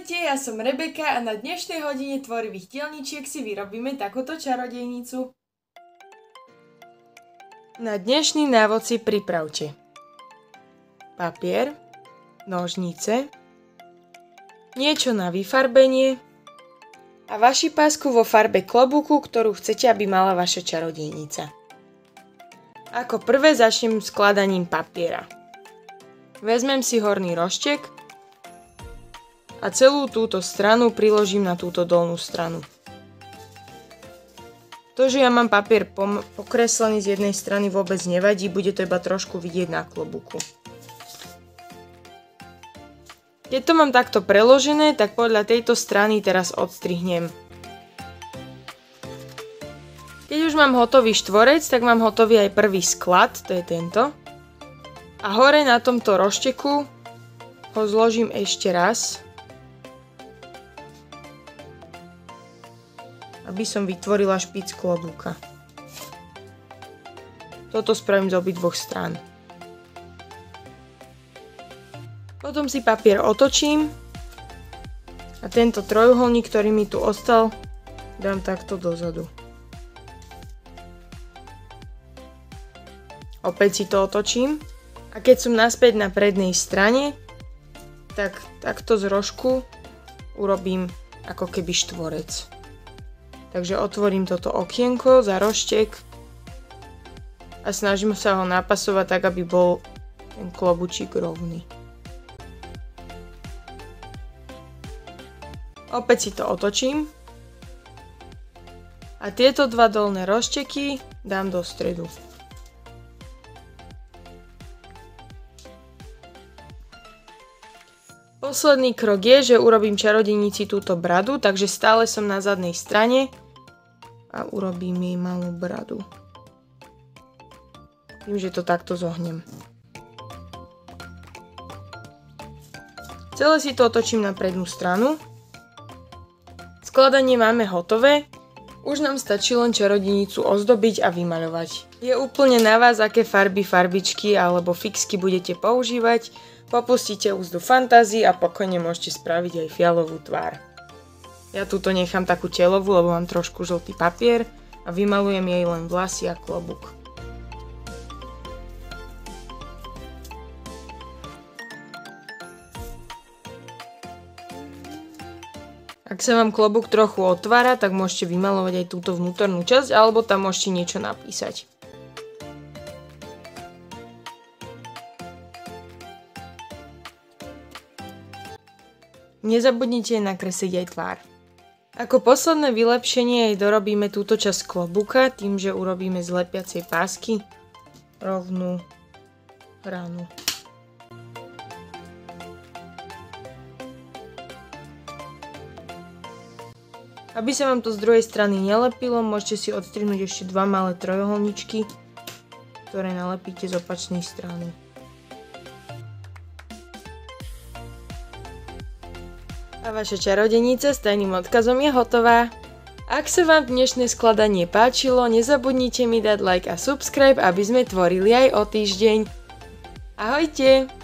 Ahojte, ja som Rebeka a na dnešnej hodine tvorivých dielničiek si vyrobíme takúto čarodejnicu. Na dnešný návod si pripravte papier, nožnice, niečo na vyfarbenie a vaši pásku vo farbe klobúku, ktorú chcete, aby mala vaša čarodejnica. Ako prvé začnem skladaním papiera. Vezmem si horný roštek a celú túto stranu priložím na túto dolnú stranu. To, že ja mám papier pokreslený z jednej strany, vôbec nevadí, bude to iba trošku vidieť na klobúku. Keď to mám takto preložené, tak podľa tejto strany teraz odstrihnem. Keď už mám hotový štvorec, tak mám hotový aj prvý sklad, to je tento. A hore na tomto rošteku ho zložím ešte raz, aby som vytvorila špic klobúka. Toto spravím z obidvoch strán. Potom si papier otočím a tento trojuholník, ktorý mi tu ostal, dám takto dozadu. Opäť si to otočím a keď som naspäť na prednej strane, tak takto z rožku urobím ako keby štvorec. Takže otvorím toto okienko za roštek a snažím sa ho napasovať tak, aby bol ten klobučík rovný. Opäť si to otočím a tieto dva dolné rošteky dám do stredu. Posledný krok je, že urobím čarodejnici túto bradu, takže stále som na zadnej strane a urobím jej malú bradu. Tým, že to takto zohnem. Celé si to otočím na prednú stranu. Skladanie máme hotové. Už nám stačí len čarodejnicu ozdobiť a vymaľovať. Je úplne na vás, aké farby, farbičky alebo fixky budete používať. Popustíte úzdu fantázii a pokojne môžete spraviť aj fialovú tvár. Ja túto nechám takú telovú, lebo mám trošku žltý papier a vymalujem jej len vlasy a klobúk. Ak sa vám klobúk trochu otvára, tak môžete vymalovať aj túto vnútornú časť, alebo tam môžete niečo napísať. Nezabudnite nakresliť aj tvár. Ako posledné vylepšenie aj dorobíme túto časť klobúka tým, že urobíme z lepiacej pásky rovnú ranu. Aby sa vám to z druhej strany nelepilo, môžete si odstrihnúť ešte dva malé trojuholníčky, ktoré nalepíte z opačnej strany. A vaša čarodejnica s tajným odkazom je hotová. Ak sa vám dnešné skladanie páčilo, nezabudnite mi dať like a subscribe, aby sme tvorili aj o týždeň. Ahojte!